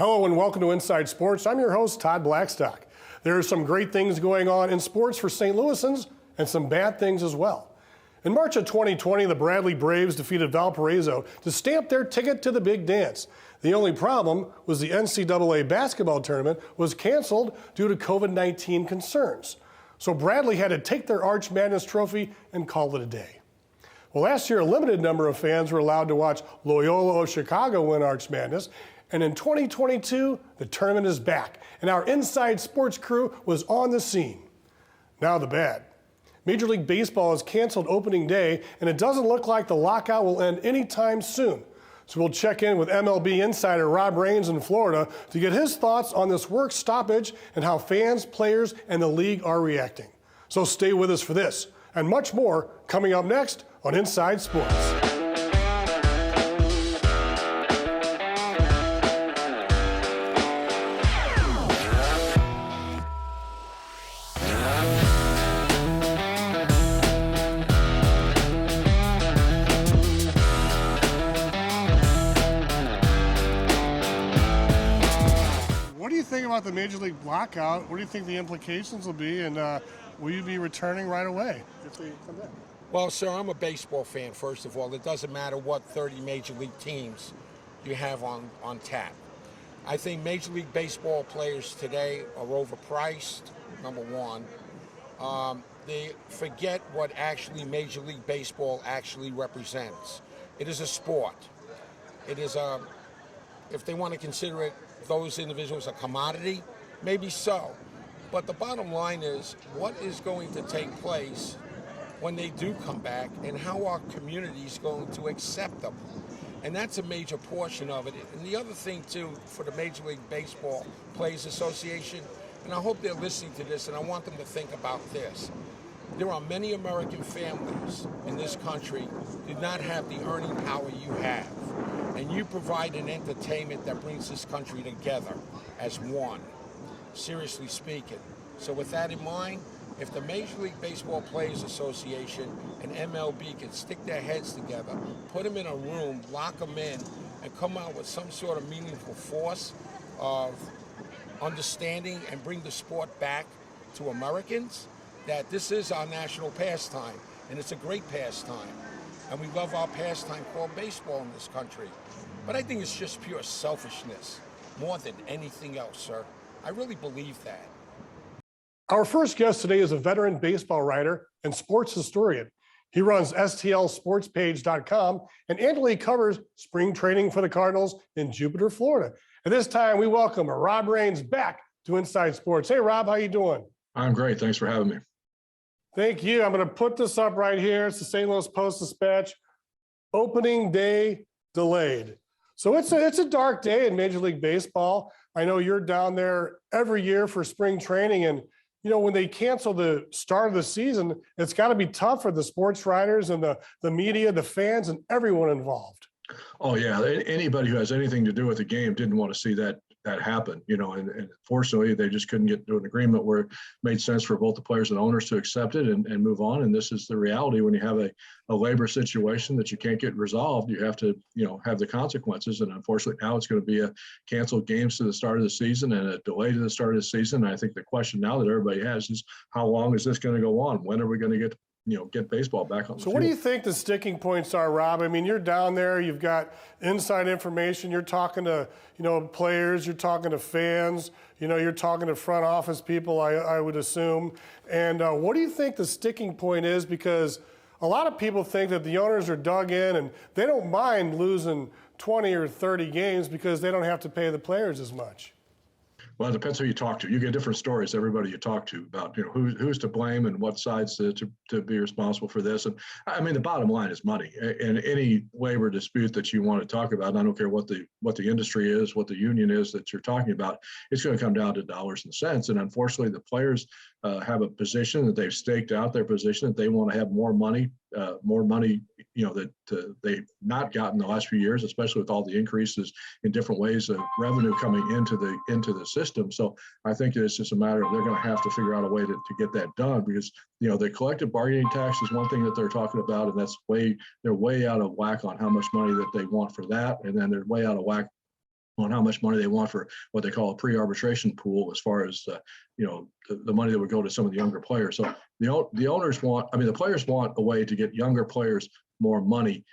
Hello and welcome to Inside Sports. I'm your host, Todd Blackstock. There are some great things going on in sports for St. Louisans and some bad things as well. In March of 2020, the Bradley Braves defeated Valparaiso to stamp their ticket to the big dance. The only problem was the NCAA basketball tournament was canceled due to COVID-19 concerns. So Bradley had to take their Arch Madness trophy and call it a day. Well, last year, a limited number of fans were allowed to watch Loyola of Chicago win Arch Madness. And in 2022, the tournament is back, and our Inside Sports crew was on the scene. Now the bad. Major League Baseball has canceled opening day, and it doesn't look like the lockout will end anytime soon. So we'll check in with MLB insider Rob Raines in Florida to get his thoughts on this work stoppage and how fans, players, and the league are reacting. So stay with us for this and much more coming up next on Inside Sports. What do you think about the Major League lockout? What do you think the implications will be, and will you be returning right away if they come back? Well, sir, I'm a baseball fan, first of all. It doesn't matter what 30 Major League teams you have on tap. I think Major League Baseball players today are overpriced, number one. They forget what actually Major League Baseball actually represents. It is a sport. It is if they want to consider it, those individuals a commodity, maybe so. But the bottom line is, what is going to take place when they do come back, and how are communities going to accept them? And that's a major portion of it. And the other thing, too, for the Major League Baseball Players Association, and I hope they're listening to this, and I want them to think about this. There are many American families in this country who do not have the earning power you have. And you provide an entertainment that brings this country together as one, seriously speaking. So with that in mind, if the Major League Baseball Players Association and MLB can stick their heads together, put them in a room, lock them in, and come out with some sort of meaningful force of understanding and bring the sport back to Americans, that this is our national pastime, and it's a great pastime. And we love our pastime called baseball in this country. But I think it's just pure selfishness, more than anything else, sir. I really believe that. Our first guest today is a veteran baseball writer and sports historian. He runs STLSportspage.com and annually covers spring training for the Cardinals in Jupiter, Florida. At this time, we welcome Rob Raines back to Inside Sports. Hey, Rob, how you doing? I'm great. Thanks for having me. Thank you. I'm going to put this up right here. It's the St. Louis Post-Dispatch. Opening day delayed. So it's a dark day in Major League Baseball. I know you're down there every year for spring training, and you know, when they cancel the start of the season, it's got to be tough for the sports writers and the media, the fans, and everyone involved. Oh yeah, anybody who has anything to do with the game didn't want to see that happen, you know, and fortunately they just couldn't get to an agreement where it made sense for both the players and owners to accept it and move on. And this is the reality when you have a labor situation that you can't get resolved. You have to, you know, have the consequences. And unfortunately now it's going to be a canceled games to the start of the season and a delay to the start of the season. And I think the question now that everybody has is, how long is this going to go on? When are we going to get baseball back on the field? So what do you think the sticking points are, Rob? I mean, you're down there, you've got inside information, you're talking to, you know, players, you're talking to fans, you know, you're talking to front office people, I would assume. And what do you think the sticking point is? Because a lot of people think that the owners are dug in and they don't mind losing 20 or 30 games because they don't have to pay the players as much. Well, it depends who you talk to. You get different stories, everybody you talk to, about, you know, who's to blame and what sides to be responsible for this. And I mean, the bottom line is money. And any labor dispute that you want to talk about, and I don't care what the industry is, what the union is that you're talking about, it's going to come down to dollars and cents. And unfortunately, the players have a position that they've staked out their position that they want to have more money, you know, that they've not gotten the last few years, especially with all the increases in different ways of revenue coming into the system. So I think it's just a matter of they're going to have to figure out a way to get that done, because, you know, the collective bargaining tax is one thing that they're talking about, and they're way out of whack on how much money that they want for that. And then they're way out of whack on how much money they want for what they call a pre-arbitration pool, as far as the money that would go to some of the younger players. So the owners want, I mean, the players want a way to get younger players more money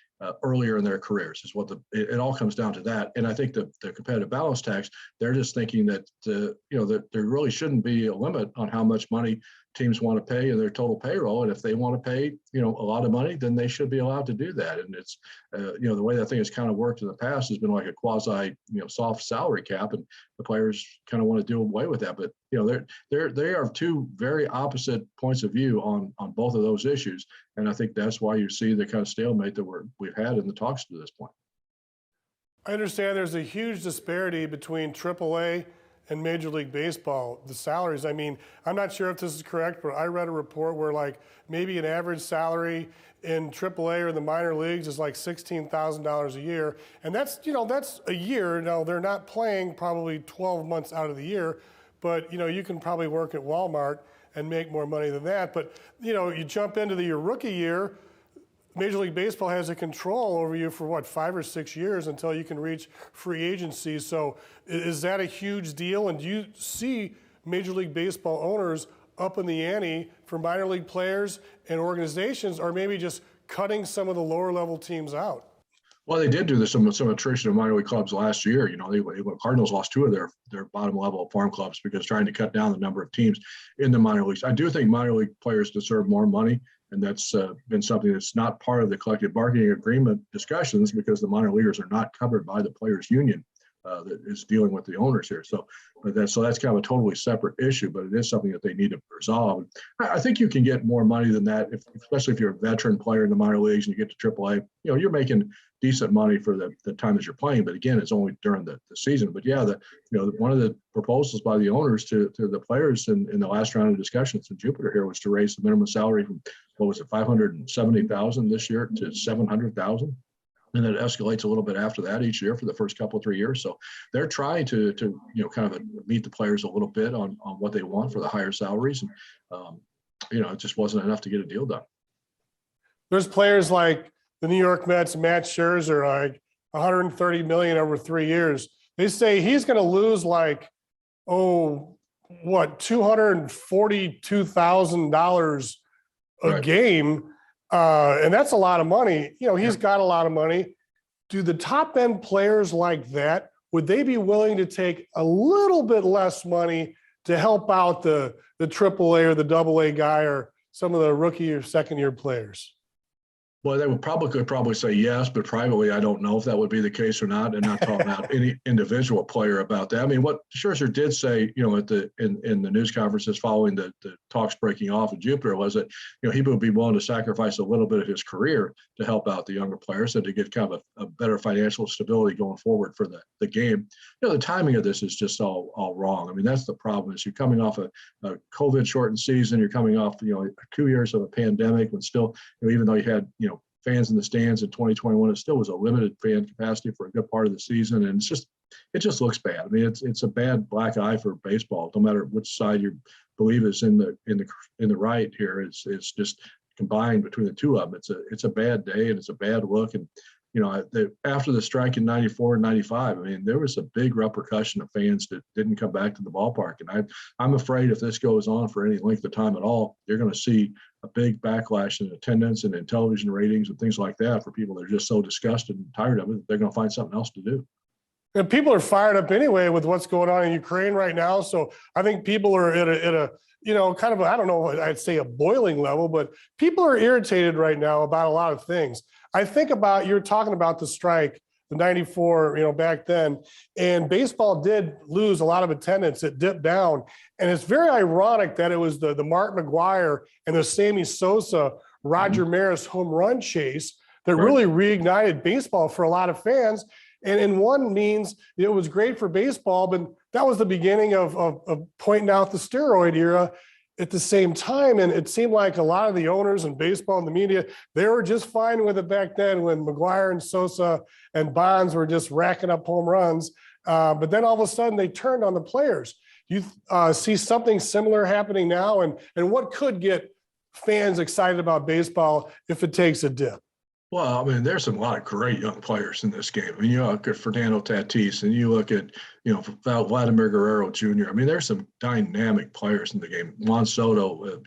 earlier in their careers. Is what it all comes down to that. And I think the competitive balance tax, they're just thinking that that there really shouldn't be a limit on how much money teams want to pay in their total payroll. And if they want to pay a lot of money, then they should be allowed to do that. And it's the way that thing has kind of worked in the past has been like a quasi soft salary cap, and the players kind of want to do away with that. But they are two very opposite points of view on both of those issues, and I think that's why you see the kind of stalemate that we've had in the talks to this point. I understand there's a huge disparity between AAA and Major League Baseball, the salaries. I mean, I'm not sure if this is correct, but I read a report where like maybe an average salary in AAA or the minor leagues is like $16,000 a year. And that's a year. Now, they're not playing probably 12 months out of the year, but you can probably work at Walmart and make more money than that. But you jump into your rookie year, Major League Baseball has a control over you for what, 5 or 6 years until you can reach free agency. So is that a huge deal? And do you see Major League Baseball owners up in the ante for minor league players and organizations, or maybe just cutting some of the lower level teams out? Well, they did do this some attrition of minor league clubs last year. Cardinals lost 2 of their bottom level farm clubs because trying to cut down the number of teams in the minor leagues. I do think minor league players deserve more money, and that's been something that's not part of the collective bargaining agreement discussions because the minor leaguers are not covered by the players' union that is dealing with the owners here. So that's kind of a totally separate issue, but it is something that they need to resolve. I think you can get more money than that, especially if you're a veteran player in the minor leagues and you get to AAA. You're making decent money for the time that you're playing, but again, it's only during the season. But yeah, one of the proposals by the owners to the players in the last round of discussions in Jupiter here was to raise the minimum salary from, what was it, $570,000 this year to $700,000. And then it escalates a little bit after that each year for the first couple, 3 years. So they're trying to kind of meet the players a little bit on what they want for the higher salaries. And, it just wasn't enough to get a deal done. There's players like the New York Mets, Matt Scherzer, like $130 million over 3 years. They say he's going to lose like, $242,000 a game. And that's a lot of money. He's got a lot of money. Do the top end players like that, would they be willing to take a little bit less money to help out the AAA or the AA guy or some of the rookie or second year players? Well, they could probably say yes, but privately, I don't know if that would be the case or not, and not talking about any individual player about that. I mean, what Scherzer did say, in the news conferences following the talks breaking off in Jupiter was that, he would be willing to sacrifice a little bit of his career to help out the younger players and to get kind of a better financial stability going forward for the game. The timing of this is just all wrong. I mean, that's the problem. Is you're coming off a COVID shortened season, you're coming off 2 years of a pandemic, when still, even though you had fans in the stands in 2021, it still was a limited fan capacity for a good part of the season, and it just looks bad. I mean, it's a bad black eye for baseball, no matter which side you believe is in the right here. It's just combined between the two of them. It's a bad day, and it's a bad look. And after the strike in '94 and '95, I mean, there was a big repercussion of fans that didn't come back to the ballpark. And I'm afraid if this goes on for any length of time at all, you're going to see a big backlash in attendance and in television ratings and things like that for people that are just so disgusted and tired of it, they're going to find something else to do. And people are fired up anyway with what's going on in Ukraine right now. So I think people are at a kind of, I don't know, I'd say a boiling level, but people are irritated right now about a lot of things. I think about, you're talking about the strike, the '94, back then, and baseball did lose a lot of attendance. It dipped down. And it's very ironic that it was the Mark McGwire and the Sammy Sosa, Roger Maris home run chase that really reignited baseball for a lot of fans. And in one means it was great for baseball, but that was the beginning of pointing out the steroid era at the same time. And it seemed like a lot of the owners in baseball and the media, they were just fine with it back then when McGwire and Sosa and Bonds were just racking up home runs. But then all of a sudden they turned on the players. You see something similar happening now, and what could get fans excited about baseball if it takes a dip? Well, I mean, there's a lot of great young players in this game. I mean, you look at Fernando Tatis, and you look at, Vladimir Guerrero Jr. I mean, there's some dynamic players in the game. Juan Soto,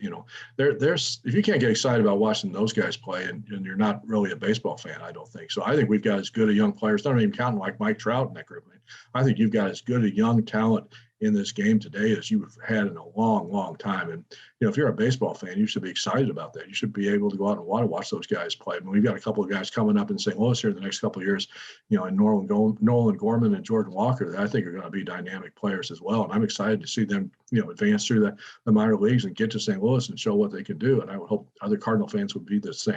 there's if you can't get excited about watching those guys play, and you're not really a baseball fan, I don't think. So I think we've got as good a young players. Not even counting like Mike Trout in that group. I think you've got as good a young talent in this game today as you've had in a long, long time. And if you're a baseball fan, you should be excited about that. You should be able to go out and want to watch those guys play. I mean, we've got a couple of guys coming up in St. Louis here in the next couple of years, and Nolan Gorman and Jordan Walker, that I think are going to be dynamic players as well. And I'm excited to see them, advance through the minor leagues and get to St. Louis and show what they can do. And I would hope other Cardinal fans would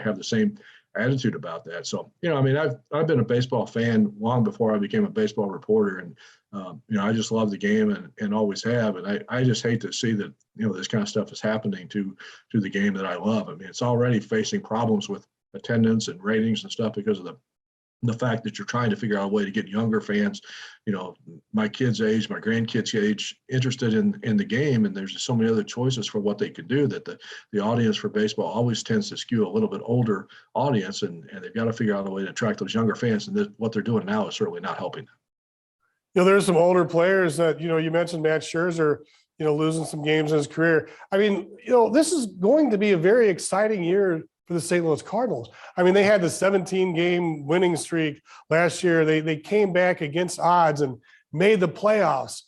have the same attitude about that. So, I mean, I've been a baseball fan long before I became a baseball reporter, and I just love the game and always have. And I just hate to see that, this kind of stuff is happening to the game that I love. I mean, it's already facing problems with attendance and ratings and stuff because of the fact that you're trying to figure out a way to get younger fans, my kids' age, my grandkids' age, interested in the game. And there's just so many other choices for what they could do that the audience for baseball always tends to skew a little bit older audience. And they've got to figure out a way to attract those younger fans. And what they're doing now is certainly not helping them. There's some older players that, you mentioned Matt Scherzer, losing some games in his career. I mean, this is going to be a very exciting year for the St. Louis Cardinals. I mean, they had the 17-game winning streak last year. They came back against odds and made the playoffs.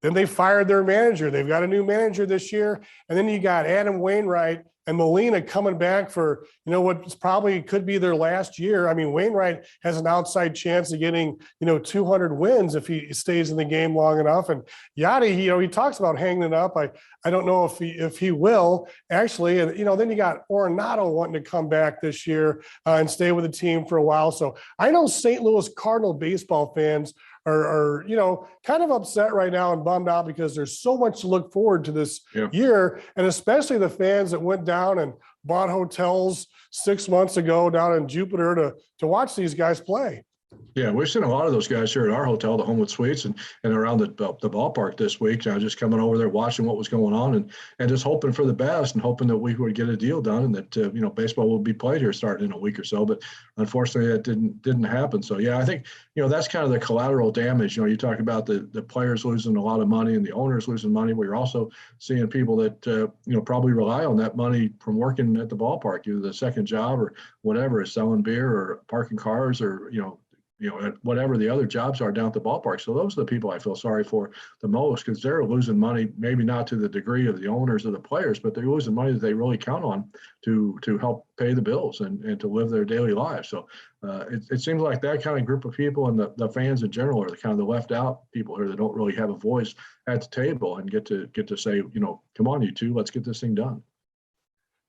Then they fired their manager. They've got a new manager this year. And then you got Adam Wainwright and Molina coming back for, what probably could be their last year. I mean, Wainwright has an outside chance of getting, 200 wins if he stays in the game long enough. And Yachty, he talks about hanging it up. I don't know if he will actually. And, then you got Arenado wanting to come back this year and stay with the team for a while. So I know St. Louis Cardinal baseball fans are kind of upset right now and bummed out because there's so much to look forward to this year, and especially the fans that went down and bought hotels 6 months ago down in Jupiter to watch these guys play. Yeah, we've seen a lot of those guys here at our hotel, the Homewood Suites, and around the ballpark this week. Just coming over there, watching what was going on, and just hoping for the best, and hoping that we would get a deal done, and that baseball will be played here starting in a week or so. But unfortunately, that didn't happen. So yeah, I think that's kind of the collateral damage. You talk about the players losing a lot of money and the owners losing money. We're also seeing people that probably rely on that money from working at the ballpark, either the second job or whatever, selling beer or parking cars or whatever the other jobs are down at the ballpark. So those are the people I feel sorry for the most, because they're losing money, maybe not to the degree of the owners or the players, but they're losing money that they really count on to help pay the bills and to live their daily lives. So it seems like that kind of group of people, and the fans in general, are the kind of the left out people here that don't really have a voice at the table and get to say, come on, you two, let's get this thing done.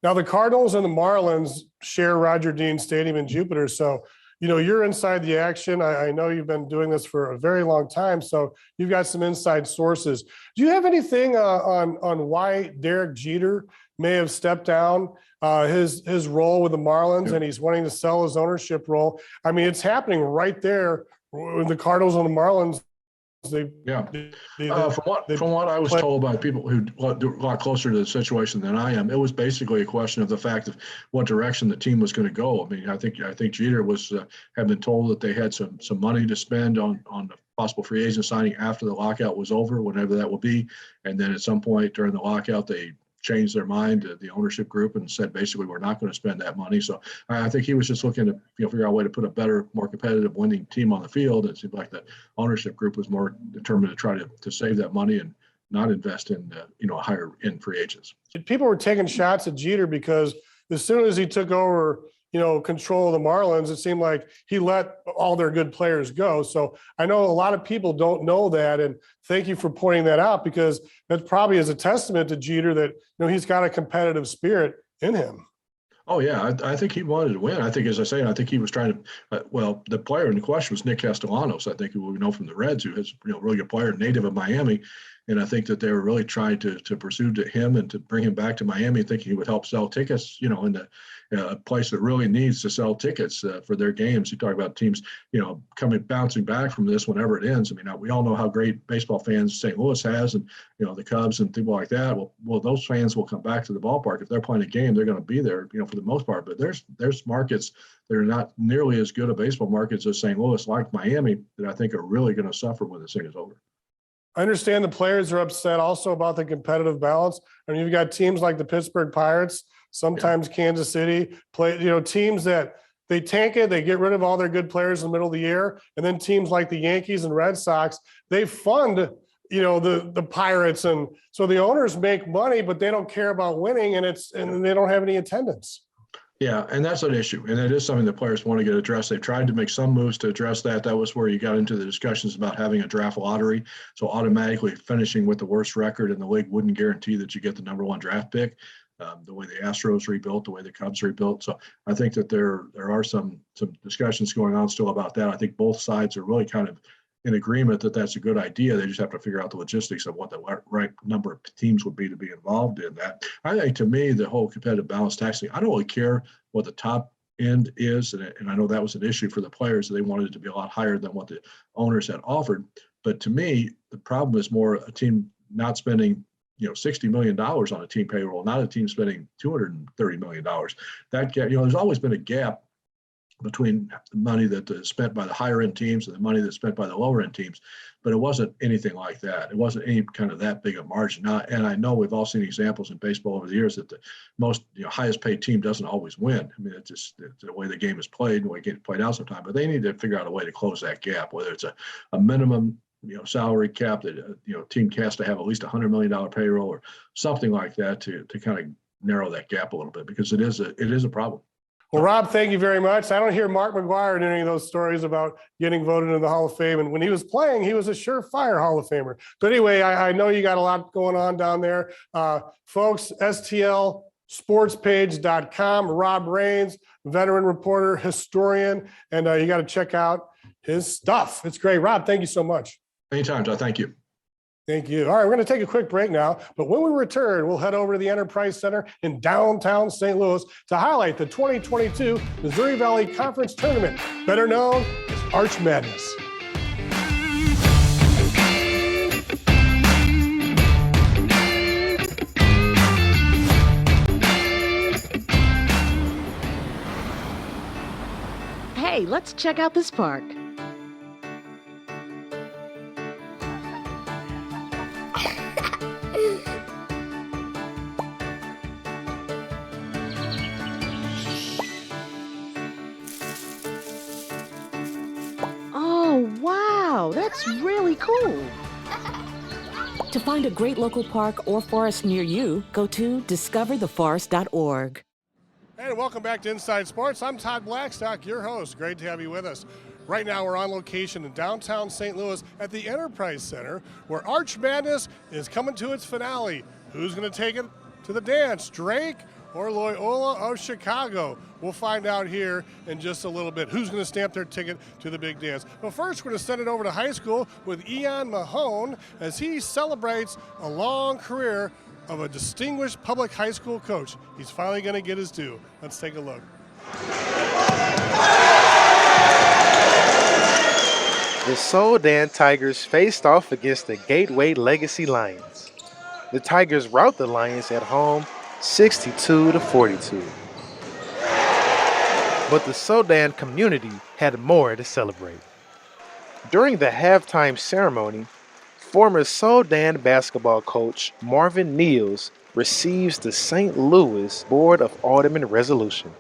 Now the Cardinals and the Marlins share Roger Dean Stadium in Jupiter. So you're inside the action. I know you've been doing this for a very long time, so you've got some inside sources. Do you have anything on why Derek Jeter may have stepped down his role with the Marlins, and he's wanting to sell his ownership role? I mean, it's happening right there with the Cardinals and the Marlins. From what I was told by people who are a lot closer to the situation than I am, it was basically a question of the fact of what direction the team was going to go. I mean, I think Jeter had been told that they had some money to spend on the possible free agent signing after the lockout was over, whenever that will be, and then at some point during the lockout they changed their mind, the ownership group, and said basically we're not going to spend that money. So I think he was just looking to figure out a way to put a better, more competitive, winning team on the field. It seemed like the ownership group was more determined to try to save that money and not invest in higher end free agents. People were taking shots at Jeter because as soon as he took over control of the Marlins, it seemed like he let all their good players go. So I know a lot of people don't know that, and thank you for pointing that out, because that probably is a testament to Jeter that he's got a competitive spirit in him. Oh yeah, I think he wanted to win. I think, as I say, I think he was trying to. The player in question was Nick Castellanos. I think, who we know from the Reds, who is really good player, native of Miami, And I think that they were really trying to pursue him and to bring him back to Miami, thinking he would help sell tickets, in the a place that really needs to sell tickets for their games. You talk about teams, bouncing back from this whenever it ends. I mean, we all know how great baseball fans St. Louis has, and the Cubs and people like that. Well, those fans will come back to the ballpark if they're playing a game. They're going to be there, for the most part. But there's markets that are not nearly as good a baseball markets as St. Louis, like Miami, that I think are really going to suffer when this thing is over. I understand the players are upset also about the competitive balance. I mean, you've got teams like the Pittsburgh Pirates, sometimes Kansas City, teams that they tank it, they get rid of all their good players in the middle of the year. And then teams like the Yankees and Red Sox, they fund, the Pirates. And so the owners make money, but they don't care about winning, and they don't have any attendance. Yeah, and that's an issue, and it is something that players want to get addressed. They've tried to make some moves to address that. That was where you got into the discussions about having a draft lottery. So automatically finishing with the worst record in the league wouldn't guarantee that you get the number one draft pick. The way the Astros rebuilt, the way the Cubs rebuilt. So I think that there are some discussions going on still about that. I think both sides are really kind of in agreement that that's a good idea. They just have to figure out the logistics of what the right number of teams would be to be involved in that. I think, to me, the whole competitive balance taxing, I don't really care what the top end is. And I know that was an issue for the players. They wanted it to be a lot higher than what the owners had offered. But to me, the problem is more a team not spending $60 million on a team payroll, not a team spending $230 million. That gap, there's always been a gap between the money that is spent by the higher end teams and the money that's spent by the lower end teams, but it wasn't anything like that. It wasn't any kind of that big a margin. Now, and I know we've all seen examples in baseball over the years that the most highest paid team doesn't always win. I mean, it's the way the game is played and the way it gets played out sometimes. But they need to figure out a way to close that gap, whether it's a minimum salary cap that team has to have at least $100 million payroll or something like that to kind of narrow that gap a little bit, because it is a problem. Well, Rob, thank you very much. I don't hear Mark McGwire in any of those stories about getting voted into the Hall of Fame. And when he was playing, he was a surefire Hall of Famer. But anyway, I know you got a lot going on down there. Folks, STLsportspage.com, Rob Raines, veteran reporter, historian, and you got to check out his stuff. It's great. Rob, thank you so much. Anytime, Todd. Thank you. Thank you. All right, we're going to take a quick break now, but when we return, we'll head over to the Enterprise Center in downtown St. Louis to highlight the 2022 Missouri Valley Conference Tournament, better known as Arch Madness. Hey, let's check out this park. Oh, wow, that's really cool. To find a great local park or forest near you, go to discovertheforest.org. And welcome back to Inside Sports. I'm Todd Blackstock, your host. Great to have you with us. Right now, we're on location in downtown St. Louis at the Enterprise Center, where Arch Madness is coming to its finale. Who's going to take it to the dance, Drake or Loyola of Chicago? We'll find out here in just a little bit who's going to stamp their ticket to the big dance. But first, we're going to send it over to high school with Ian Mahone as he celebrates a long career of a distinguished public high school coach. He's finally going to get his due. Let's take a look. The Soldan Tigers faced off against the Gateway Legacy Lions. The Tigers rout the Lions at home 62-42. But the Soldan community had more to celebrate. During the halftime ceremony, former Soldan basketball coach Marvin Neals receives the St. Louis Board of Aldermen resolution,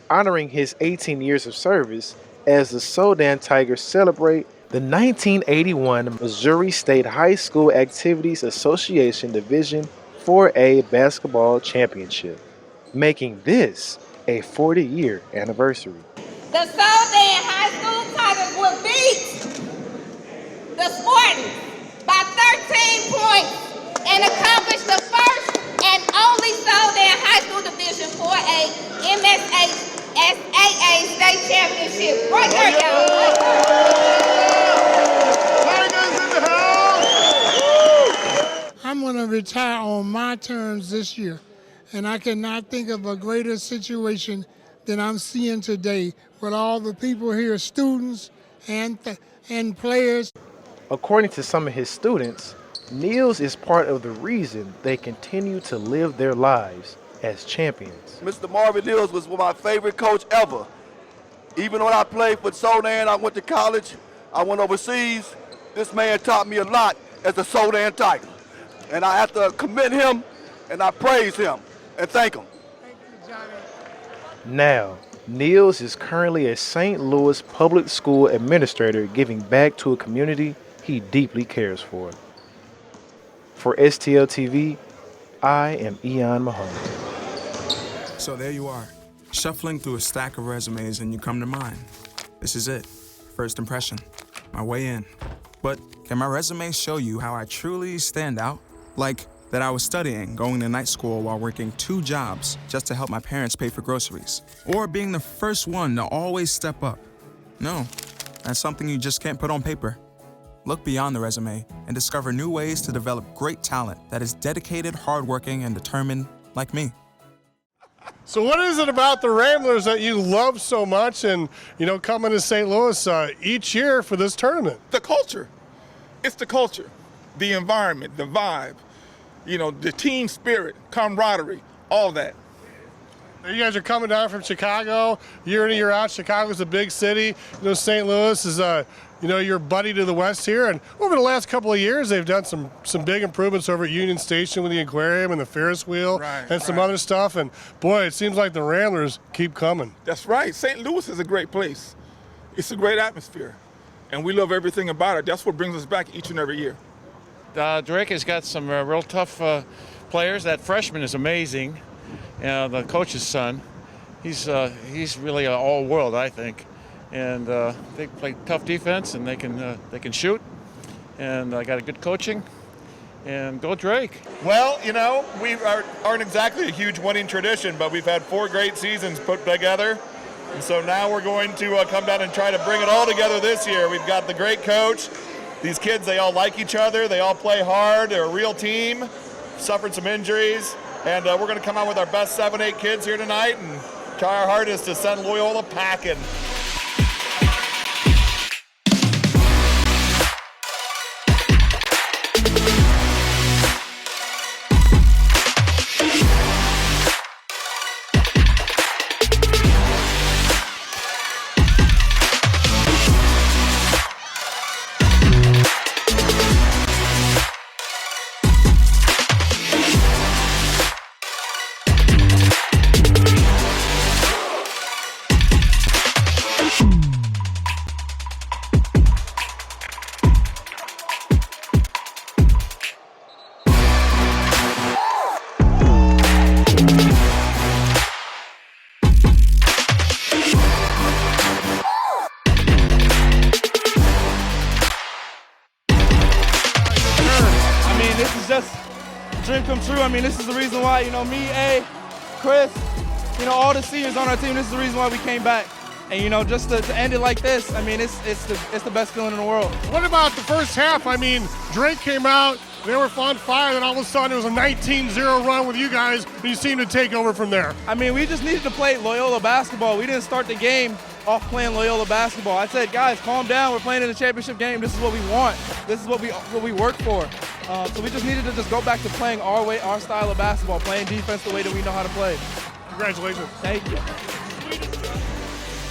honoring his 18 years of service as the Soldan Tigers celebrate the 1981 Missouri State High School Activities Association Division 4A Basketball Championship, making this a 40-year anniversary. The Soldan High School Tigers will beat the Spartans by 13 points and accomplish the first and only Soldan High School Division 4A MSHSAA State Championship. Right there, y'all. going to retire on my terms this year. And I cannot think of a greater situation than I'm seeing today with all the people here, students and players. According to some of his students, Niels is part of the reason they continue to live their lives as champions. Mr. Marvin Niels was my favorite coach ever. Even when I played for Sodan, I went to college, I went overseas. This man taught me a lot as a Sodan Tiger. And I have to commend him and I praise him and thank him. Thank you, Johnny. Now, Niels is currently a St. Louis public school administrator giving back to a community he deeply cares for. For Stl Tv, I am Eon Mahoney. So there you are, shuffling through a stack of resumes and you come to mine. This is it, first impression, my way in. But can my resume show you how I truly stand out? Like that I was studying, going to night school while working 2 jobs just to help my parents pay for groceries. Or being the first one to always step up. No, that's something you just can't put on paper. Look beyond the resume and discover new ways to develop great talent that is dedicated, hardworking, and determined like me. So what is it about the Ramblers that you love so much and, coming to St. Louis each year for this tournament? The culture. It's the culture, the environment, the vibe, the team spirit, camaraderie, all that. You guys are coming down from Chicago year in and year out. Chicago's a big city. St. Louis is your buddy to the west here. And over the last couple of years, they've done some big improvements over at Union Station with the aquarium and the Ferris wheel and some other stuff. And boy, it seems like the Ramblers keep coming. That's right. St. Louis is a great place. It's a great atmosphere. And we love everything about it. That's what brings us back each and every year. Drake has got some real tough players. That freshman is amazing. The coach's son, he's really an all-world, I think. And they play tough defense, and they can shoot. And I got a good coaching. And go Drake. Well, we aren't exactly a huge winning tradition, but we've had 4 great seasons put together. And so now we're going to come down and try to bring it all together this year. We've got the great coach. These kids, they all like each other. They all play hard. They're a real team. Suffered some injuries. And we're going to come out with our best 7-8 kids here tonight and try our hardest to send Loyola packing. This is just a dream come true. This is the reason why, me, A, Chris, all the seniors on our team, this is the reason why we came back. And, just to end it like this, it's the best feeling in the world. What about the first half? Drake came out, they were on fire, and all of a sudden it was a 19-0 run with you guys, and you seemed to take over from there. We just needed to play Loyola basketball. We didn't start the game off playing Loyola basketball. I said, guys, calm down. We're playing in a championship game. This is what we want. This is what we work for. So we just needed to just go back to playing our way, our style of basketball, playing defense the way that we know how to play. Congratulations. Thank you.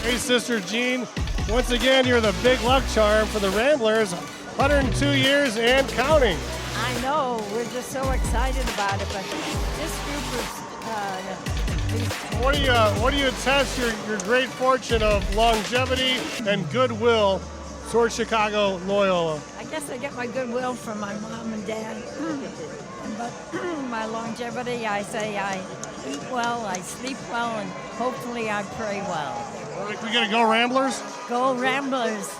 Hey, Sister Jean. Once again, you're the big luck charm for the Ramblers. 102 years and counting. I know. We're just so excited about it, but this group is... What do you attest your great fortune of longevity and goodwill towards Chicago Loyola? I guess I get my goodwill from my mom and dad. But my longevity, I say I eat well, I sleep well, and hopefully I pray well. All right, we got to go Ramblers? Go Ramblers.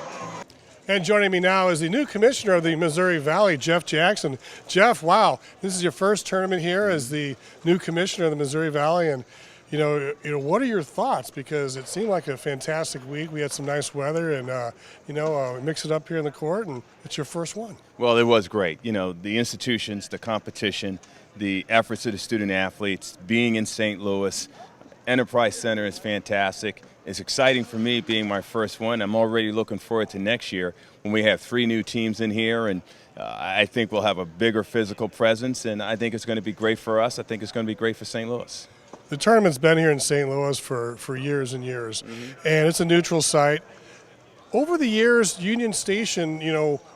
And joining me now is the new commissioner of the Missouri Valley, Jeff Jackson. Jeff, wow, this is your first tournament here as the new commissioner of the Missouri Valley, and what are your thoughts? Because it seemed like a fantastic week. We had some nice weather, and mix it up here in the court, and it's your first one. Well, it was great. The institutions, the competition, the efforts of the student athletes, being in St. Louis, Enterprise Center is fantastic. It's exciting for me being my first one. I'm already looking forward to next year when we have 3 new teams in here, and I think we'll have a bigger physical presence, and I think it's going to be great for us. I think it's going to be great for St. Louis. The tournament's been here in St. Louis for years and years, and it's a neutral site. Over the years, Union Station,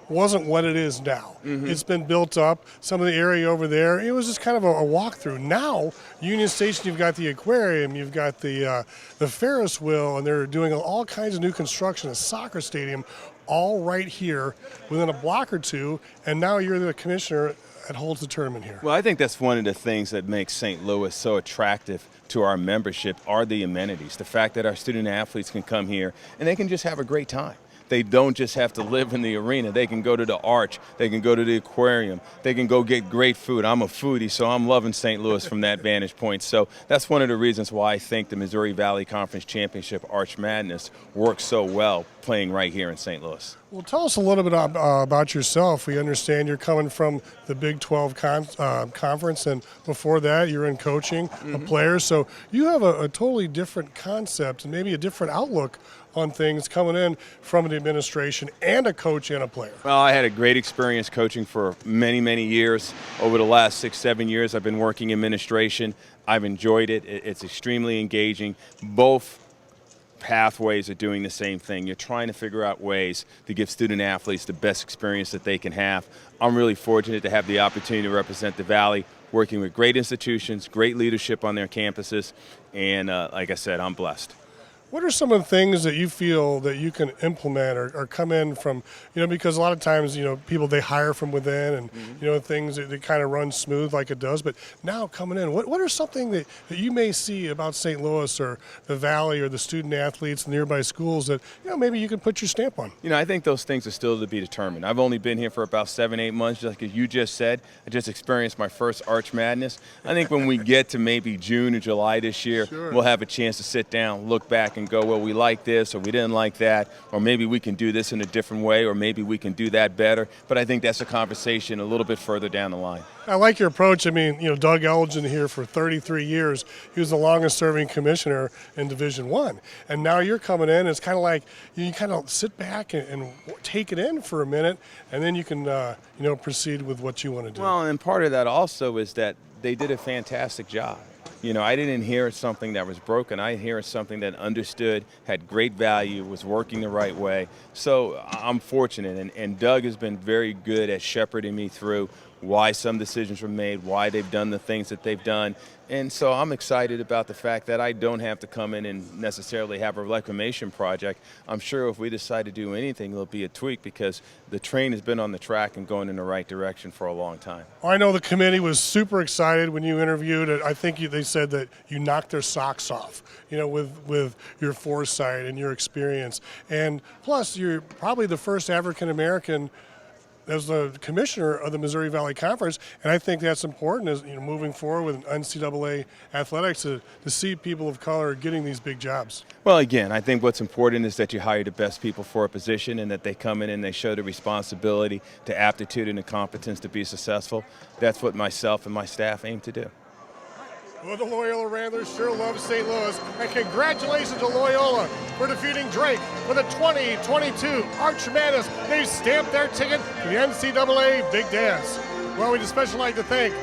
wasn't what it is now. It's been built up. Some of the area over there, it was just kind of a walkthrough. Now, Union Station, you've got the aquarium, you've got the Ferris wheel, and they're doing all kinds of new construction, a soccer stadium, all right here within a block or two, and now you're the commissioner that holds the tournament here. Well, I think that's one of the things that makes St. Louis so attractive to our membership are the amenities. The fact that our student athletes can come here and they can just have a great time. They don't just have to live in the arena. They can go to the Arch. They can go to the aquarium. They can go get great food. I'm a foodie, so I'm loving St. Louis from that vantage point. So that's one of the reasons why I think the Missouri Valley Conference Championship Arch Madness works so well playing right here in St. Louis. Well, tell us a little bit about yourself. We understand you're coming from the Big 12 conference, and before that you're in coaching of players. So you have a totally different concept and maybe a different outlook on things coming in from the administration and a coach and a player. Well, I had a great experience coaching for many, many years. Over the last 6-7 years, I've been working in administration. I've enjoyed it. It's extremely engaging. Both pathways are doing the same thing. You're trying to figure out ways to give student athletes the best experience that they can have. I'm really fortunate to have the opportunity to represent the Valley, working with great institutions, great leadership on their campuses, and like I said, I'm blessed. What are some of the things that you feel that you can implement or come in from, because a lot of times, people, they hire from within and, things that kind of run smooth like it does. But now coming in, what are something that you may see about St. Louis or the Valley or the student athletes and nearby schools that, maybe you can put your stamp on? I think those things are still to be determined. I've only been here for about 7-8 months, just like you just said. I just experienced my first Arch Madness. I think when we get to maybe June or July this year, we'll have a chance to sit down, look back and go, well, we like this or we didn't like that, or maybe we can do this in a different way, or maybe we can do that better. But I think that's a conversation a little bit further down the line. I like your approach. I mean, Doug Elgin here for 33 years. He was the longest serving commissioner in Division I. And now you're coming in. It's kind of like you kind of sit back and take it in for a minute, and then you can, proceed with what you want to do. Well, and part of that also is that they did a fantastic job. I didn't inherit something that was broken. I inherited something that understood, had great value, was working the right way. So I'm fortunate, and Doug has been very good at shepherding me through why some decisions were made, why they've done the things that they've done. And so I'm excited about the fact that I don't have to come in and necessarily have a reclamation project. I'm sure if we decide to do anything, it'll be a tweak because the train has been on the track and going in the right direction for a long time. I know the committee was super excited when you interviewed. I think they said that you knocked their socks off, with your foresight and your experience. And plus, you're probably the first African-American as the commissioner of the Missouri Valley Conference, and I think that's important as moving forward with NCAA athletics to see people of color getting these big jobs. Well, again, I think what's important is that you hire the best people for a position and that they come in and they show the responsibility, the aptitude, and the competence to be successful. That's what myself and my staff aim to do. Well, the Loyola Ramblers sure love St. Louis, and congratulations to Loyola for defeating Drake for the 2022 Arch Madness. They stamped their ticket to the NCAA Big Dance. Well, we'd especially like to thank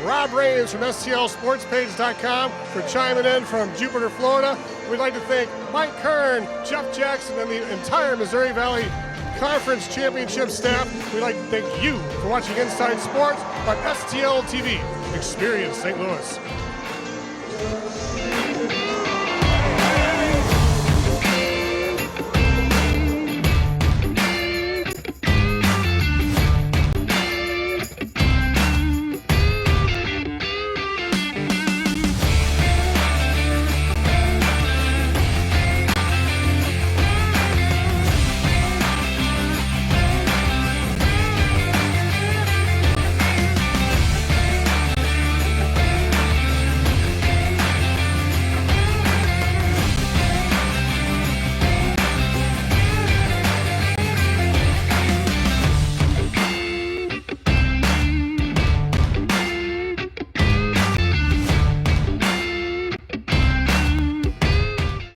Rob Raines from STLSportsPage.com for chiming in from Jupiter, Florida. We'd like to thank Mike Kern, Jeff Jackson, and the entire Missouri Valley Conference Championship staff. We'd like to thank you for watching Inside Sports on STL TV. Experience St. Louis.